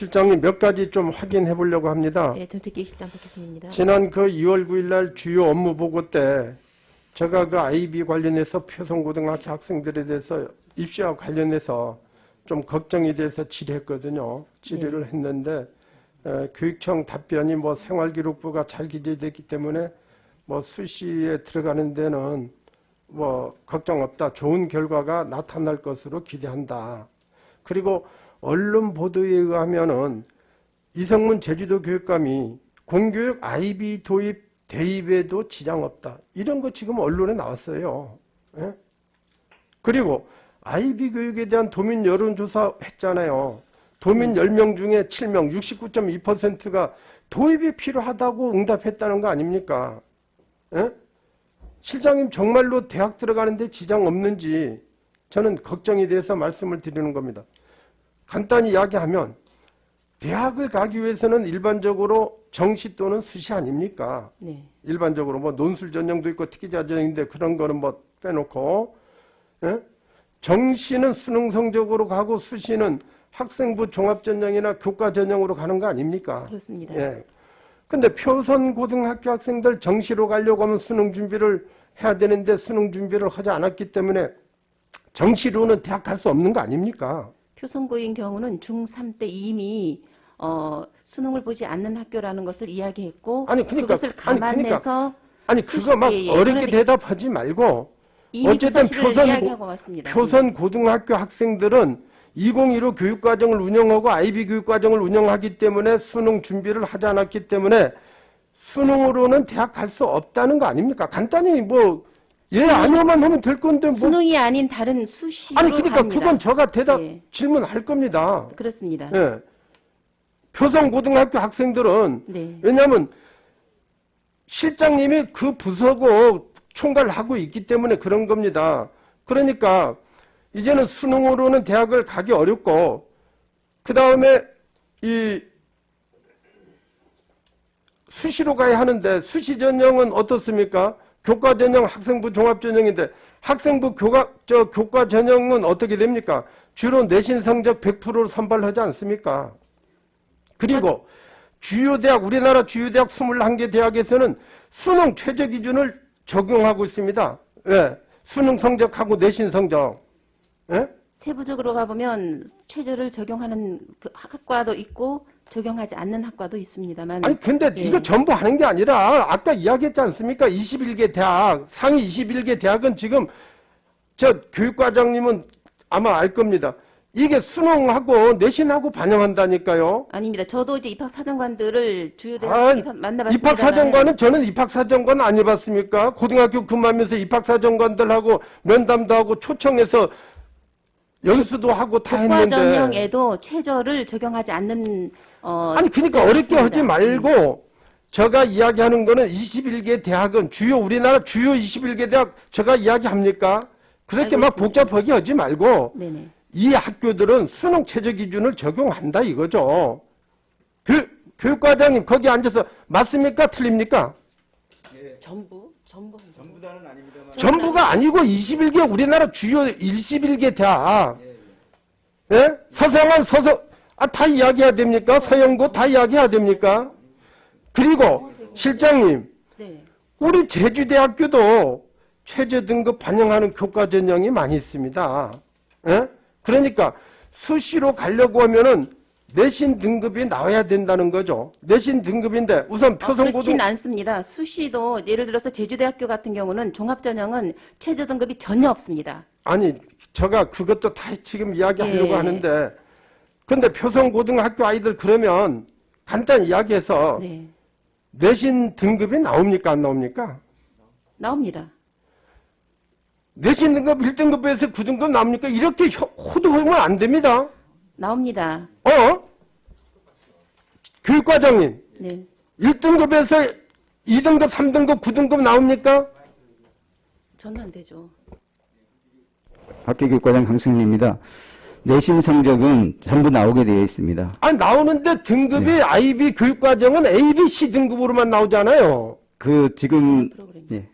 실장님 몇 가지 좀 확인해 보려고 합니다. 네, 정책기획실장 박희순입니다. 지난 그 2월 9일 날 주요 업무 보고 때 제가 그 아이비 관련해서 표성고등학교 학생들에 대해서 입시와 관련해서 좀 걱정이 돼서 질의했거든요. 질의를 했는데 교육청 답변이 뭐 생활기록부가 잘 기재됐기 때문에 뭐 수시에 들어가는 데는 뭐 걱정 없다. 좋은 결과가 나타날 것으로 기대한다. 그리고 언론 보도에 의하면은 이성문 제주도 교육감이 공교육 아이비 도입 대입에도 지장 없다. 이런 거 지금 언론에 나왔어요. 예? 그리고 아이비 교육에 대한 도민 여론조사 했잖아요. 도민 10명 중에 7명, 69.2%가 도입이 필요하다고 응답했다는 거 아닙니까? 예? 실장님 정말로 대학 들어가는데 지장 없는지 저는 걱정이 돼서 말씀을 드리는 겁니다. 간단히 이야기하면 대학을 가기 위해서는 일반적으로 정시 또는 수시 아닙니까? 네. 일반적으로 뭐 논술 전형도 있고 특기자 전형인데 그런 거는 뭐 빼놓고 예? 정시는 수능 성적으로 가고 수시는 학생부 종합 전형이나 교과 전형으로 가는 거 아닙니까? 그렇습니다. 예. 근데 표선 고등학교 학생들 정시로 가려고 하면 수능 준비를 해야 되는데 수능 준비를 하지 않았기 때문에 정시로는 대학 갈 수 없는 거 아닙니까? 표선고인 경우는 중3 때 이미 수능을 보지 않는 학교라는 것을 이야기했고 아니, 그러니까, 그것을 감안해서 아니 그거 막 어렵게 대답하지 말고 이미 어쨌든 그 사실을 이야기하고 왔습니다. 표선 고등학교 학생들은 2015 교육과정을 운영하고 아이비 교육과정을 운영하기 때문에 수능 준비를 하지 않았기 때문에 수능으로는 대학 갈 수 없다는 거 아닙니까? 간단히 뭐 예, 아니요만 하면 될 건데 뭐. 수능이 아닌 다른 수시로 아니 그러니까 갑니다. 그건 제가 대답 예. 질문할 겁니다. 그렇습니다. 예. 표선 고등학교 학생들은 네. 왜냐하면 실장님이 그 부서고 총괄을 하고 있기 때문에 그런 겁니다. 그러니까 이제는 수능으로는 대학을 가기 어렵고 그 다음에 이 수시로 가야 하는데 수시 전형은 어떻습니까? 교과 전형, 학생부 종합 전형인데 학생부 교과 전형은 어떻게 됩니까? 주로 내신 성적 100%로 선발하지 않습니까? 그리고 주요 대학, 우리나라 주요 대학 21개 대학에서는 수능 최저 기준을 적용하고 있습니다. 예. 수능 성적하고 내신 성적. 예? 세부적으로 가보면 최저를 적용하는 그 학과도 있고 적용하지 않는 학과도 있습니다만. 아니 근데 예. 이거 전부 하는 게 아니라 아까 이야기했지 않습니까? 21개 대학, 상위 21개 대학은 지금 저 교육과장님은 아마 알 겁니다. 이게 수능하고 내신하고 반영한다니까요. 아닙니다. 저도 이제 입학사정관들을 주요 아, 대학 만나봤습니다. 입학사정관은 저는 입학사정관 안 해봤습니까? 고등학교 근무하면서 입학사정관들하고 면담도 하고 초청해서 연수도 하고 다 했는데. 교과전형에도 최저를 적용하지 않는 아니 그러니까 어렵게 하지 말고 제가 이야기하는 거는 21개 대학은 주요 우리나라 주요 21개 대학 제가 이야기합니까? 그렇게 막 알고 있습니다. 복잡하게 하지 말고 네네. 이 학교들은 수능 최저 기준을 적용한다 이거죠. 교육과장님 거기 앉아서 맞습니까? 틀립니까? 전부 전부다는 아닙니다만 전부가 아니고 21개 우리나라 주요 21개 대학. 예? 서성한 다 이야기해야 됩니까? 서영고 다 이야기해야 됩니까? 그리고 실장님, 네. 우리 제주대학교도 최저 등급 반영하는 교과 전형이 많이 있습니다. 예? 그러니까 수시로 가려고 하면은 내신 등급이 나와야 된다는 거죠. 내신 등급인데 우선 표선고등 그렇진 않습니다. 수시도 예를 들어서 제주대학교 같은 경우는 종합전형은 최저 등급이 전혀 없습니다. 아니 제가 그것도 다 지금 이야기하려고 예. 하는데 근데 표선고등학교 아이들 그러면 간단히 이야기해서 네. 내신 등급이 나옵니까 안 나옵니까? 나옵니다. 내신 등급 1등급에서 9등급 나옵니까? 이렇게 호도하면 안 됩니다. 나옵니다. 교육과장님 네. 1등급에서 2등급 3등급 9등급 나옵니까? 전혀 안 되죠. 학교교육과장 강승민입니다. 내신 성적은 전부 나오게 되어 있습니다. 아니 나오는데 등급이 네. IB 교육과정은 A, B, C 등급으로만 나오잖아요. 그 지금 프로그램. 예,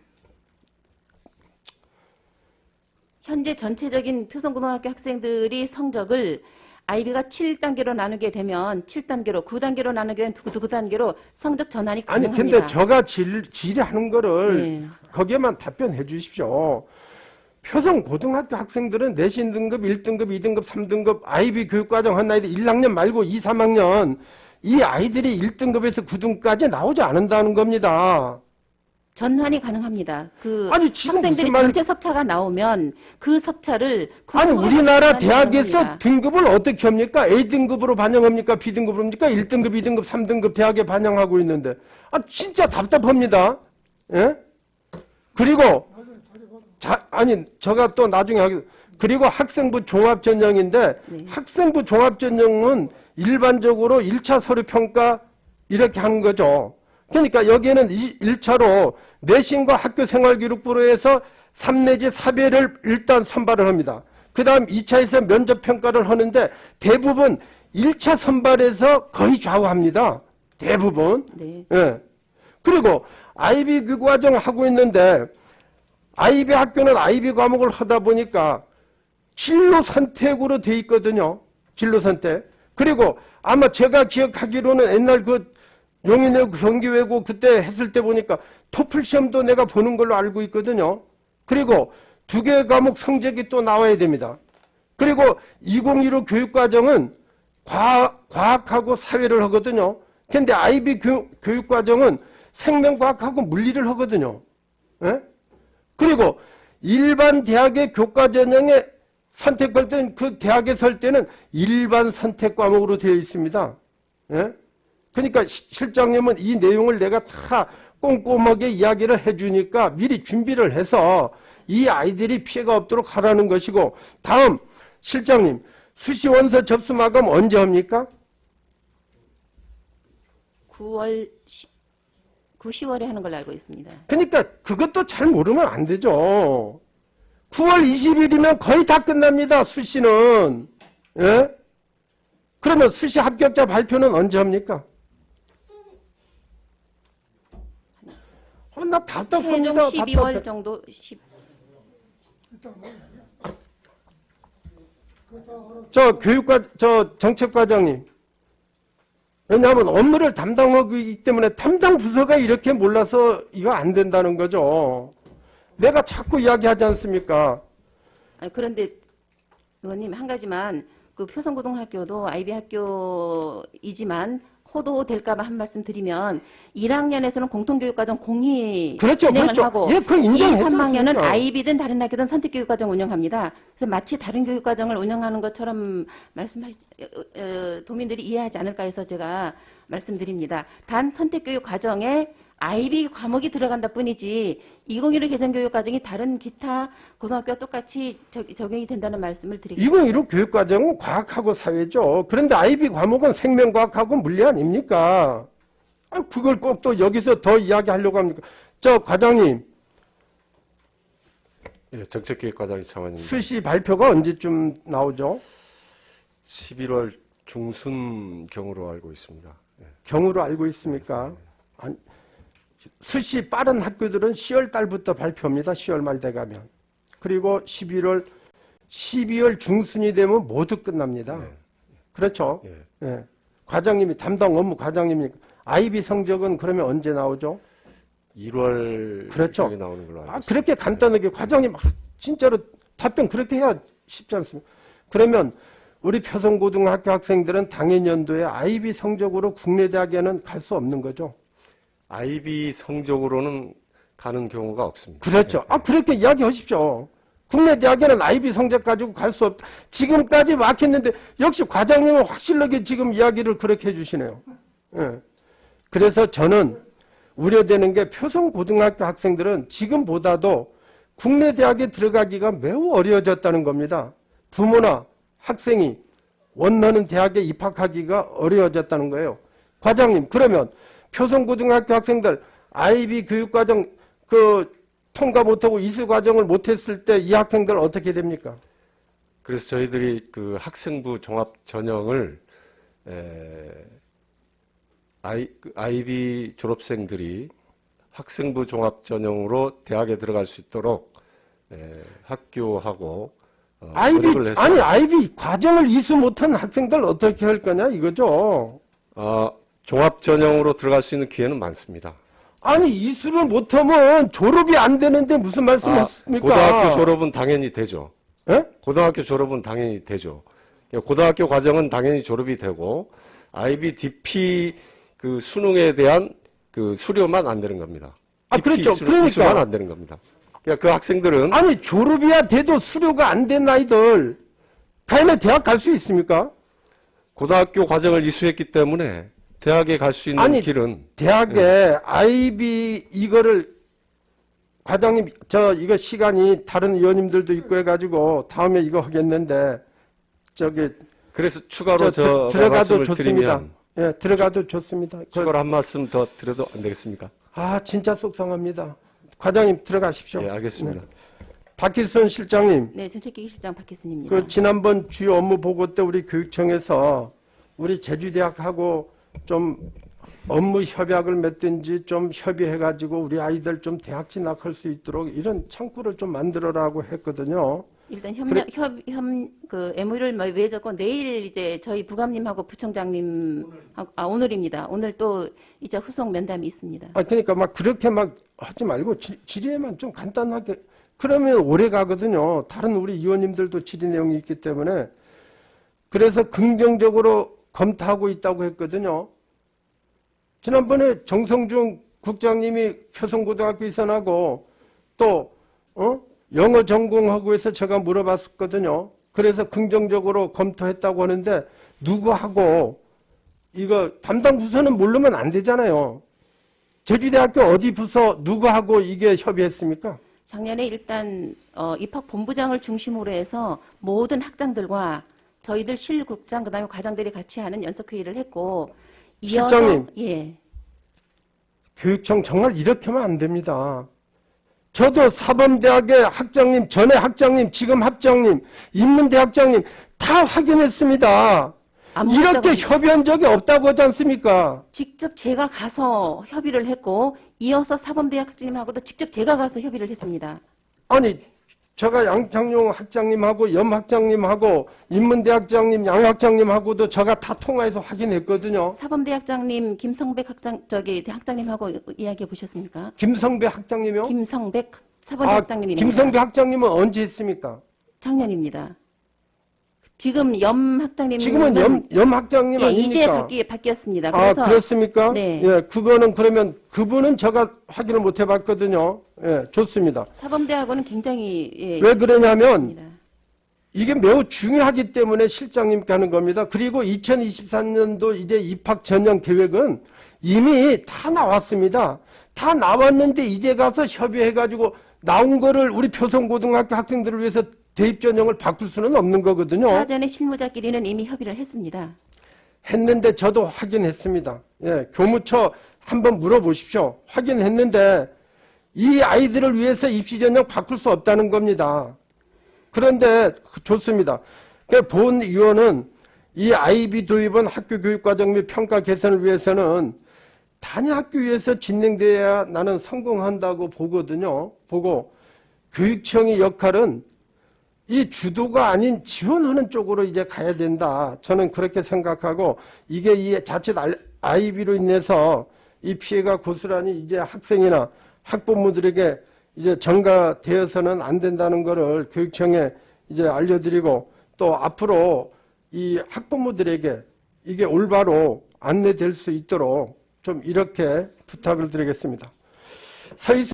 현재 전체적인 표성고등학교 학생들이 성적을 아이비가 7단계로 나누게 되면 7단계로, 9단계로 나누게 되면 9단계로 성적 전환이 아니 가능합니다. 근데 제가 질의하는 거를 네. 거기에만 답변해 주십시오. 표성 고등학교 학생들은 내신 등급 1등급, 2등급, 3등급 아이비 교육과정 한 나이도 1학년 말고 2, 3학년 이 아이들이 1등급에서 9등급까지 나오지 않는다는 겁니다. 전환이 가능합니다. 그 아니, 지금 학생들이 무슨 말- 전체 섭차가 나오면 그 섭차를 아니 후에 우리나라 전환이 대학에서 가능합니다. 등급을 어떻게 합니까? A등급으로 반영합니까? B등급으로 합니까? 1등급, 2등급, 3등급 대학에 반영하고 있는데 아 진짜 답답합니다. 예? 그리고 아니 제가 또 나중에 그리고 학생부 종합전형인데 네. 학생부 종합전형은 일반적으로 1차 서류평가 이렇게 하는 거죠. 그러니까 여기에는 1차로 내신과 학교생활기록부로 해서 3 내지 4배를 일단 선발을 합니다. 그 다음 2차에서 면접평가를 하는데 대부분 1차 선발에서 거의 좌우합니다. 대부분. 네. 예. 그리고 아이비 교과정 하고 있는데 아이비 학교는 아이비 과목을 하다 보니까 진로 선택으로 돼 있거든요. 진로 선택. 그리고 아마 제가 기억하기로는 옛날 그 용인외고 경기외고 그때 했을 때 보니까 토플 시험도 내가 보는 걸로 알고 있거든요. 그리고 2개 과목 성적이 또 나와야 됩니다. 그리고 2015 교육과정은 과학하고 사회를 하거든요. 근데 아이비 교육과정은 생명과학하고 물리를 하거든요. 예? 그리고 일반 대학의 교과 전형에 선택할 때는 그 대학에 설 때는 일반 선택 과목으로 되어 있습니다. 예? 그러니까 실장님은 이 내용을 내가 다 꼼꼼하게 이야기를 해주니까 미리 준비를 해서 이 아이들이 피해가 없도록 하라는 것이고 다음 실장님 수시 원서 접수 마감 언제 합니까? 9월 10월에 하는 걸로 알고 있습니다. 그러니까 그것도 잘 모르면 안 되죠. 9월 20일이면 거의 다 끝납니다. 수시는. 예? 그러면 수시 합격자 발표는 언제 합니까? 나 최종 답답합니다. 12월 정도 저 정책과장님. 왜냐하면 업무를 담당하고 있기 때문에 담당 부서가 이렇게 몰라서 이거 안 된다는 거죠. 내가 자꾸 이야기하지 않습니까? 아니, 그런데 의원님 한 가지만 그 표성고등학교도 아이비 학교이지만 호도될까봐 한 말씀 드리면 1학년에서는 공통교육과정 공히 그렇죠, 진행을 그렇죠. 하고 예, 그건 2, 인정했지 3학년은 않습니까? 아이비든 다른 학교든 선택교육과정 운영합니다. 그래서 마치 다른 교육과정을 운영하는 것처럼 도민들이 이해하지 않을까 해서 제가 말씀드립니다. 단 선택교육과정에 아이비 과목이 들어간다 뿐이지 2015 개정교육과정이 다른 기타 고등학교와 똑같이 적용이 된다는 말씀을 드리겠습니다. 2015 교육과정은 과학하고 사회죠. 그런데 아이비 과목은 생명과학하고 물리 아닙니까? 그걸 꼭 또 여기서 더 이야기하려고 합니까? 저 과장님, 예, 정책기획과장 이창환입니다. 수시 발표가 언제쯤 나오죠? 11월 중순경으로 알고 있습니다. 예. 경으로 알고 있습니까? 아니, 수시 빠른 학교들은 10월 달부터 발표합니다. 10월 말 돼가면. 그리고 12월 중순이 되면 모두 끝납니다. 네. 그렇죠? 예. 예. 과장님이 담당 업무 과장님이 아이비 성적은 그러면 언제 나오죠? 1월 그렇죠. 경에 나오는 걸로 알고 있습니다. 그렇게 간단하게 과장님 진짜로 답변 그렇게 해야 쉽지 않습니까? 그러면 우리 표성고등학교 학생들은 당해 연도에 아이비 성적으로 국내 대학에는 갈 수 없는 거죠? 아이비 성적으로는 가는 경우가 없습니다. 그렇죠. 예. 그렇게 이야기하십시오. 국내 대학에는 아이비 성적 가지고 갈 수 없다. 지금까지 막혔는데 역시 과장님은 확실하게 지금 이야기를 그렇게 해주시네요. 예. 그래서 저는 우려되는 게 표성고등학교 학생들은 지금보다도 국내 대학에 들어가기가 매우 어려워졌다는 겁니다. 부모나 학생이 원하는 대학에 입학하기가 어려워졌다는 거예요. 과장님, 그러면 표성고등학교 학생들 아이비 교육과정 통과 못하고 이수 과정을 못했을 때 이 학생들 어떻게 됩니까? 그래서 저희들이 그 학생부 종합 전형을 아이비 졸업생들이 학생부 종합 전형으로 대학에 들어갈 수 있도록 학교하고 노력을 해서 아이비 과정을 이수 못한 학생들 어떻게 할 거냐 이거죠. 종합 전형으로 들어갈 수 있는 기회는 많습니다. 아니 이수를 못하면 졸업이 안 되는데 무슨 말씀하십니까? 고등학교 졸업은 당연히 되죠. 예? 고등학교 졸업은 당연히 되죠. 고등학교 과정은 당연히 졸업이 되고 IBDP 그 수능에 대한 그 수료만 안 되는 겁니다. 그렇죠. 수만 안 되는 겁니다. 그 학생들은 아니 졸업이야 돼도 수료가 안 된 아이들 과연 대학 갈 수 있습니까? 고등학교 과정을 이수했기 때문에 대학에 갈 수 있는 길은 대학에 IB 이거를 과장님 이거 시간이 다른 의원님들도 있고 해가지고 다음에 이거 하겠는데 그래서 추가로 들어가도 말씀을 좋습니다. 드리면 예, 들어가도 좋습니다. 추가로 한 말씀 더 드려도 안 되겠습니까? 진짜 속상합니다. 과장님 들어가십시오. 예, 알겠습니다. 네. 박희순 실장님, 네, 정책기획실장 박혜순입니다. 그 지난번 주요 업무 보고 때 우리 교육청에서 우리 제주대학하고 좀 업무 협약을 맺든지 좀 협의해가지고 우리 아이들 좀 대학 진학할 수 있도록 이런 창구를 좀 만들어라고 했거든요. 일단 그 MOU를 맺었고 내일 이제 저희 부감님하고 부총장님 오늘입니다. 오늘 또 이제 후속 면담이 있습니다. 그러니까 막 그렇게 막 하지 말고 질의에만 좀 간단하게 그러면 오래 가거든요. 다른 우리 의원님들도 질의 내용이 있기 때문에 그래서 긍정적으로 검토하고 있다고 했거든요. 지난번에 정성중 국장님이 표성고등학교 이선하고 또 영어 전공하고 해서 제가 물어봤었거든요. 그래서 긍정적으로 검토했다고 하는데 누구하고 이거 담당 부서는 모르면 안 되잖아요. 제주대학교 어디 부서 누구하고 이게 협의했습니까? 작년에 일단 입학본부장을 중심으로 해서 모든 학장들과 저희들 실국장 그다음에 과장들이 같이 하는 연석회의를 했고 이어서 실장님. 예. 교육청 정말 이렇게 하면 안 됩니다. 저도 사범대학의 학장님, 전에 학장님, 지금 학장님, 인문대 학장님 다 확인했습니다. 이렇게 협의한 적이 없다고 하지 않습니까? 직접 제가 가서 협의를 했고 이어서 사범대학 학장님하고도 직접 제가 가서 협의를 했습니다. 아니 제가 양창용 학장님하고 염 학장님하고 인문대 학장님, 양 학장님하고도 제가 다 통화해서 확인했거든요. 사범대학장님 김성백 학장님하고 이야기해 보셨습니까? 김성배 학장님이요? 김성백 사범대학장님입니다. 김성배 학장님은 언제 했습니까? 작년입니다. 지금 염 학장님 지금은 염 학장님 아닙니까? 이제 바뀌었습니다. 그래서 그렇습니까? 네. 예, 그거는 그러면 그분은 제가 확인을 못 해봤거든요. 예, 좋습니다. 사범대학원은 굉장히 왜 그러냐면 좋습니다. 이게 매우 중요하기 때문에 실장님께 하는 겁니다. 그리고 2024년도 이제 입학 전형 계획은 이미 다 나왔습니다. 다 나왔는데 이제 가서 협의해가지고 나온 거를 우리 표성고등학교 학생들을 위해서 대입 전형을 바꿀 수는 없는 거거든요. 사전에 실무자끼리는 이미 협의를 했습니다. 했는데 저도 확인했습니다. 예, 교무처 한번 물어보십시오. 확인했는데 이 아이들을 위해서 입시 전형 바꿀 수 없다는 겁니다. 그런데 좋습니다. 본 의원은 이 IB 도입은 학교 교육과정 및 평가 개선을 위해서는 단위학교에서 진행돼야 나는 성공한다고 보거든요. 보고 교육청의 역할은 이 주도가 아닌 지원하는 쪽으로 이제 가야 된다. 저는 그렇게 생각하고 이게 이 자칫 IB로 인해서 이 피해가 고스란히 이제 학생이나 학부모들에게 이제 전가되어서는 안 된다는 것을 교육청에 이제 알려드리고 또 앞으로 이 학부모들에게 이게 올바로 안내될 수 있도록 좀 이렇게 부탁을 드리겠습니다. 서희수